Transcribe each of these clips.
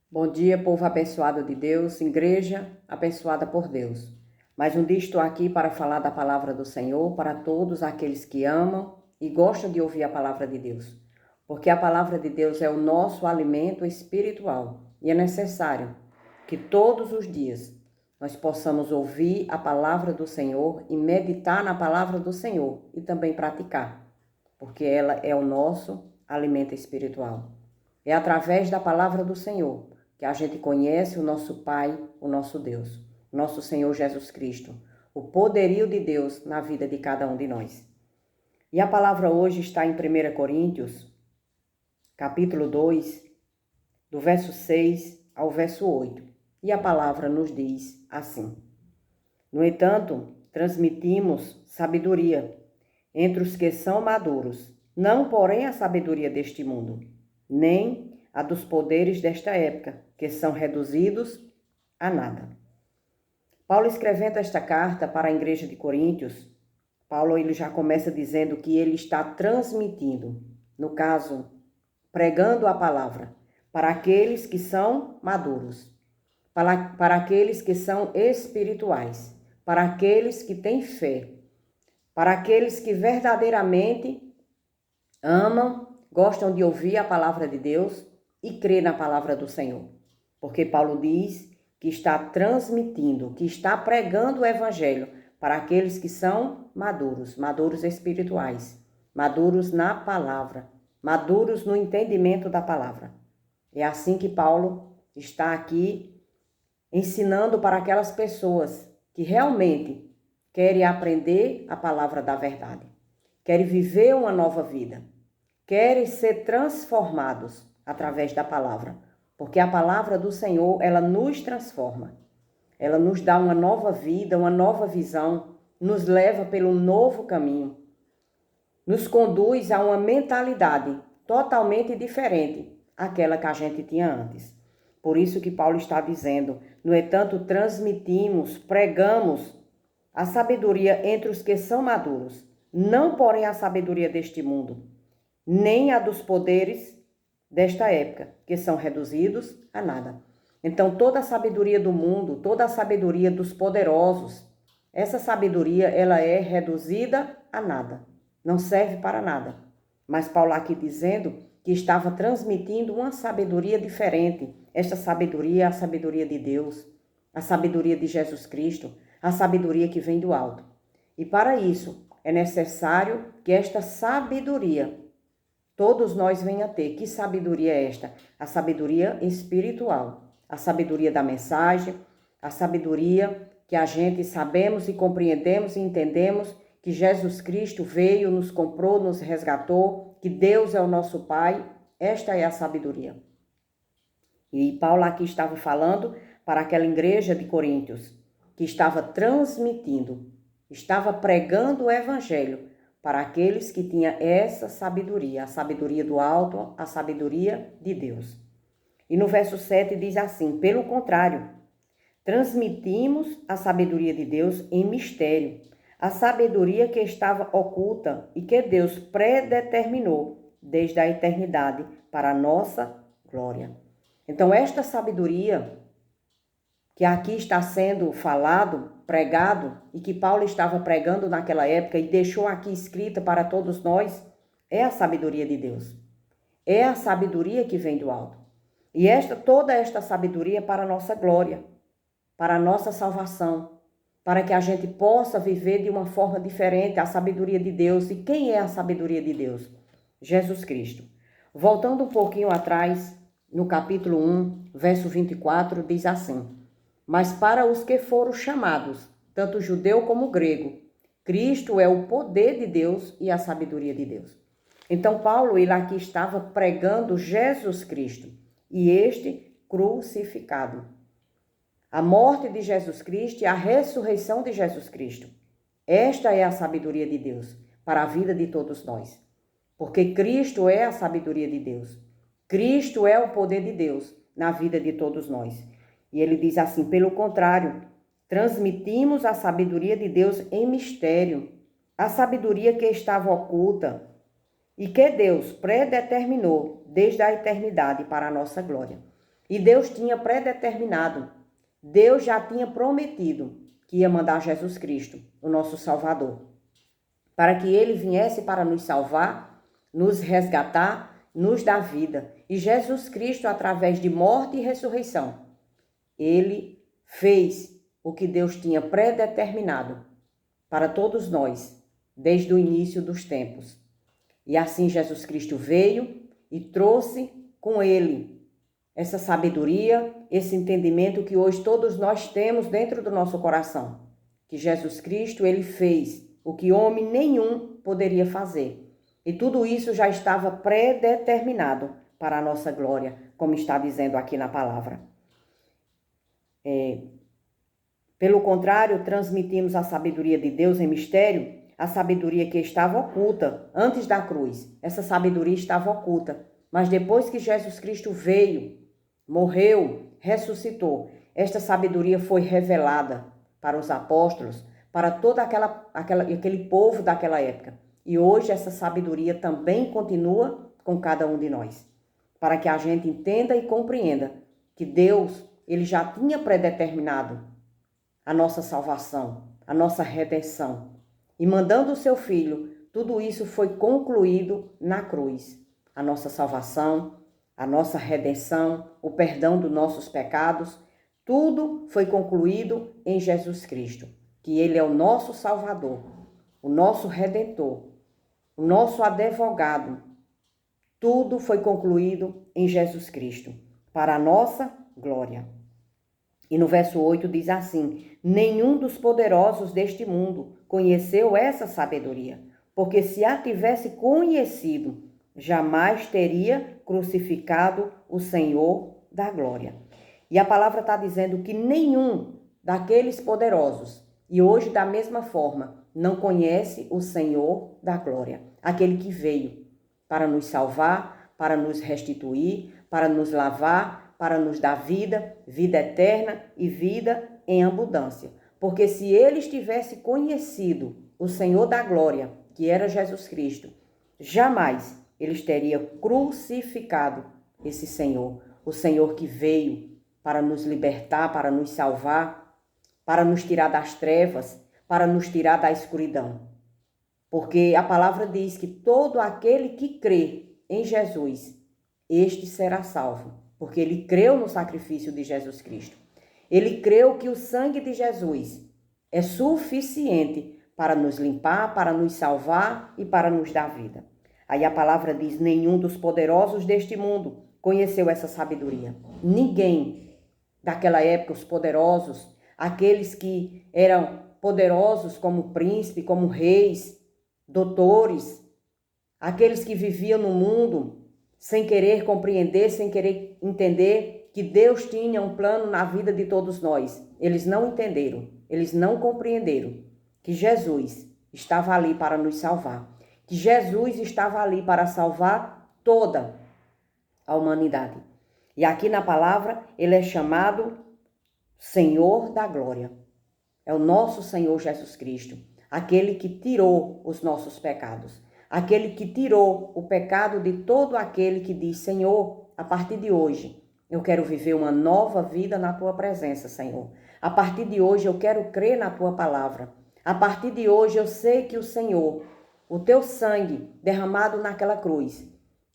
Bom dia, povo abençoado de Deus, igreja abençoada por Deus. Mais um dia estou aqui para falar da palavra do Senhor para todos aqueles que amam e gostam de ouvir a palavra de Deus. Porque a palavra de Deus é o nosso alimento espiritual e é necessário que todos os dias nós possamos ouvir a palavra do Senhor e meditar na palavra do Senhor e também praticar, porque ela é o nosso alimento espiritual. É através da palavra do Senhor que a gente conhece o nosso Pai, o nosso Deus, nosso Senhor Jesus Cristo, o poderio de Deus na vida de cada um de nós. E a palavra hoje está em 1 Coríntios, capítulo 2, do verso 6 ao verso 8. E a palavra nos diz assim: No entanto, transmitimos sabedoria entre os que são maduros, não porém a sabedoria deste mundo, nem a dos poderes desta época, que são reduzidos a nada. Paulo, escrevendo esta carta para a igreja de Coríntios, Paulo ele já começa dizendo que ele está transmitindo, no caso, pregando a palavra, para aqueles que são maduros, para aqueles que são espirituais, para aqueles que têm fé, para aqueles que verdadeiramente amam, gostam de ouvir a palavra de Deus e crer na palavra do Senhor. Porque Paulo diz que está transmitindo, que está pregando o evangelho para aqueles que são maduros, maduros espirituais, maduros na palavra, maduros no entendimento da palavra. É assim que Paulo está aqui ensinando para aquelas pessoas que realmente querem aprender a palavra da verdade, querem viver uma nova vida, querem ser transformados através da palavra, porque a palavra do Senhor, ela nos transforma, ela nos dá uma nova vida, uma nova visão, nos leva pelo novo caminho, nos conduz a uma mentalidade totalmente diferente àquela que a gente tinha antes. Por isso que Paulo está dizendo: no entanto, transmitimos, pregamos a sabedoria entre os que são maduros, não porém a sabedoria deste mundo, nem a dos poderes desta época, que são reduzidos a nada. Então, toda a sabedoria do mundo, toda a sabedoria dos poderosos, essa sabedoria, ela é reduzida a nada, não serve para nada. Mas Paulo aqui dizendo que estava transmitindo uma sabedoria diferente. Esta sabedoria é a sabedoria de Deus, a sabedoria de Jesus Cristo, a sabedoria que vem do alto. E para isso, é necessário que esta sabedoria todos nós venham a ter. Que sabedoria é esta? A sabedoria espiritual, a sabedoria da mensagem, a sabedoria que a gente sabemos e compreendemos e entendemos que Jesus Cristo veio, nos comprou, nos resgatou, que Deus é o nosso Pai. Esta é a sabedoria. E Paulo aqui estava falando para aquela igreja de Coríntios, que estava transmitindo, estava pregando o evangelho para aqueles que tinham essa sabedoria, a sabedoria do alto, a sabedoria de Deus. E no verso 7 diz assim: pelo contrário, transmitimos a sabedoria de Deus em mistério, a sabedoria que estava oculta e que Deus predeterminou desde a eternidade para a nossa glória. Então, esta sabedoria que aqui está sendo falado, pregado, e que Paulo estava pregando naquela época e deixou aqui escrita para todos nós, é a sabedoria de Deus. É a sabedoria que vem do alto. E toda esta sabedoria é para a nossa glória, para a nossa salvação, para que a gente possa viver de uma forma diferente a sabedoria de Deus. E quem é a sabedoria de Deus? Jesus Cristo. Voltando um pouquinho atrás, no capítulo 1, verso 24, diz assim: mas para os que foram chamados, tanto judeu como grego, Cristo é o poder de Deus e a sabedoria de Deus. Então Paulo, ele aqui estava pregando Jesus Cristo e este crucificado. A morte de Jesus Cristo e a ressurreição de Jesus Cristo. Esta é a sabedoria de Deus para a vida de todos nós. Porque Cristo é a sabedoria de Deus. Cristo é o poder de Deus na vida de todos nós. E ele diz assim: pelo contrário, transmitimos a sabedoria de Deus em mistério, a sabedoria que estava oculta e que Deus predeterminou desde a eternidade para a nossa glória. E Deus tinha predeterminado, Deus já tinha prometido que ia mandar Jesus Cristo, o nosso Salvador, para que ele viesse para nos salvar, nos resgatar, nos dar vida. E Jesus Cristo, através de morte e ressurreição, ele fez o que Deus tinha predeterminado para todos nós, desde o início dos tempos. E assim Jesus Cristo veio e trouxe com ele essa sabedoria, esse entendimento que hoje todos nós temos dentro do nosso coração. Que Jesus Cristo, ele fez o que homem nenhum poderia fazer. E tudo isso já estava predeterminado para a nossa glória, como está dizendo aqui na palavra. Pelo contrário, transmitimos a sabedoria de Deus em mistério, a sabedoria que estava oculta antes da cruz. Essa sabedoria estava oculta, mas depois que Jesus Cristo veio, morreu, ressuscitou, esta sabedoria foi revelada para os apóstolos, para todo aquele povo daquela época. E hoje essa sabedoria também continua com cada um de nós, para que a gente entenda e compreenda que Deus, ele já tinha predeterminado a nossa salvação, a nossa redenção. E mandando o seu Filho, tudo isso foi concluído na cruz. A nossa salvação, a nossa redenção, o perdão dos nossos pecados, tudo foi concluído em Jesus Cristo, que ele é o nosso Salvador, o nosso Redentor, o nosso advogado. Tudo foi concluído em Jesus Cristo, para a nossa glória. E no verso 8 diz assim: nenhum dos poderosos deste mundo conheceu essa sabedoria, porque se a tivesse conhecido, jamais teria crucificado o Senhor da glória. E a palavra está dizendo que nenhum daqueles poderosos, e hoje da mesma forma, não conhece o Senhor da glória, aquele que veio para nos salvar, para nos restituir, para nos lavar, para nos dar vida, vida eterna e vida em abundância. Porque se eles tivessem conhecido o Senhor da glória, que era Jesus Cristo, jamais eles teriam crucificado esse Senhor, o Senhor que veio para nos libertar, para nos salvar, para nos tirar das trevas, para nos tirar da escuridão. Porque a palavra diz que todo aquele que crê em Jesus, este será salvo, porque ele creu no sacrifício de Jesus Cristo. Ele creu que o sangue de Jesus é suficiente para nos limpar, para nos salvar e para nos dar vida. Aí a palavra diz: nenhum dos poderosos deste mundo conheceu essa sabedoria. Ninguém daquela época, os poderosos, aqueles que eram poderosos como príncipe, como reis, doutores, aqueles que viviam no mundo sem querer compreender, sem querer entender que Deus tinha um plano na vida de todos nós. Eles não entenderam, eles não compreenderam que Jesus estava ali para nos salvar, que Jesus estava ali para salvar toda a humanidade. E aqui na palavra ele é chamado Senhor da glória. É o nosso Senhor Jesus Cristo, aquele que tirou os nossos pecados, aquele que tirou o pecado de todo aquele que diz: Senhor, a partir de hoje eu quero viver uma nova vida na tua presença, Senhor. A partir de hoje eu quero crer na tua palavra. A partir de hoje eu sei que o Senhor, o teu sangue derramado naquela cruz,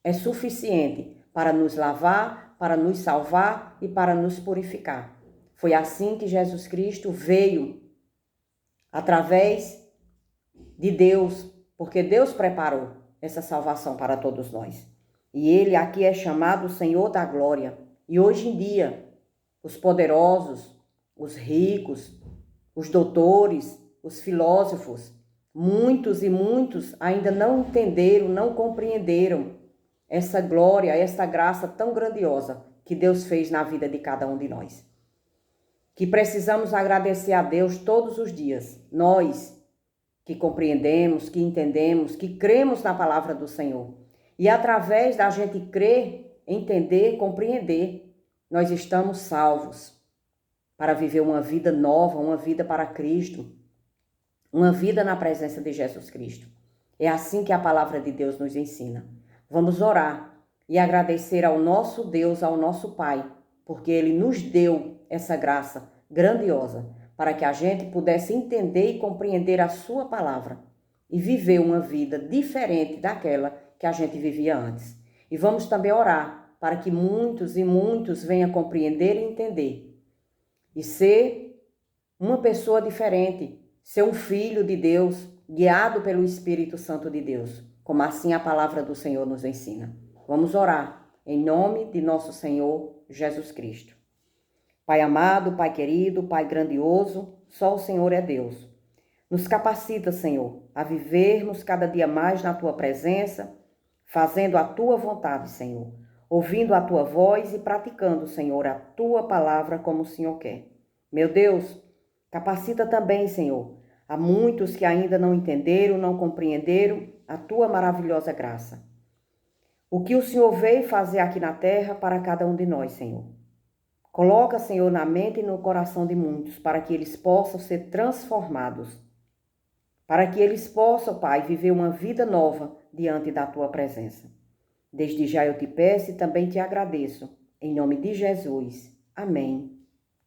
é suficiente para nos lavar, para nos salvar e para nos purificar. Foi assim que Jesus Cristo veio, através de Deus, porque Deus preparou essa salvação para todos nós. E ele aqui é chamado Senhor da glória. E hoje em dia, os poderosos, os ricos, os doutores, os filósofos, muitos e muitos ainda não entenderam, não compreenderam essa glória, essa graça tão grandiosa que Deus fez na vida de cada um de nós. Que precisamos agradecer a Deus todos os dias, nós que compreendemos, que entendemos, que cremos na palavra do Senhor. E através da gente crer, entender, compreender, nós estamos salvos para viver uma vida nova, uma vida para Cristo, uma vida na presença de Jesus Cristo. É assim que a palavra de Deus nos ensina. Vamos orar e agradecer ao nosso Deus, ao nosso Pai, porque Ele nos deu essa graça grandiosa para que a gente pudesse entender e compreender a sua palavra e viver uma vida diferente daquela que a gente vivia antes. E vamos também orar para que muitos e muitos venham compreender e entender e ser uma pessoa diferente, ser um filho de Deus, guiado pelo Espírito Santo de Deus, como assim a palavra do Senhor nos ensina. Vamos orar em nome de nosso Senhor Jesus Cristo. Pai amado, Pai querido, Pai grandioso, só o Senhor é Deus. Nos capacita, Senhor, a vivermos cada dia mais na Tua presença, fazendo a Tua vontade, Senhor, ouvindo a Tua voz e praticando, Senhor, a Tua palavra como o Senhor quer. Meu Deus, capacita também, Senhor, a muitos que ainda não entenderam, não compreenderam a Tua maravilhosa graça. O que o Senhor veio fazer aqui na terra para cada um de nós, Senhor. Coloca, Senhor, na mente e no coração de muitos, para que eles possam ser transformados, para que eles possam, Pai, viver uma vida nova diante da Tua presença. Desde já eu te peço e também te agradeço, em nome de Jesus. Amém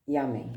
e amém.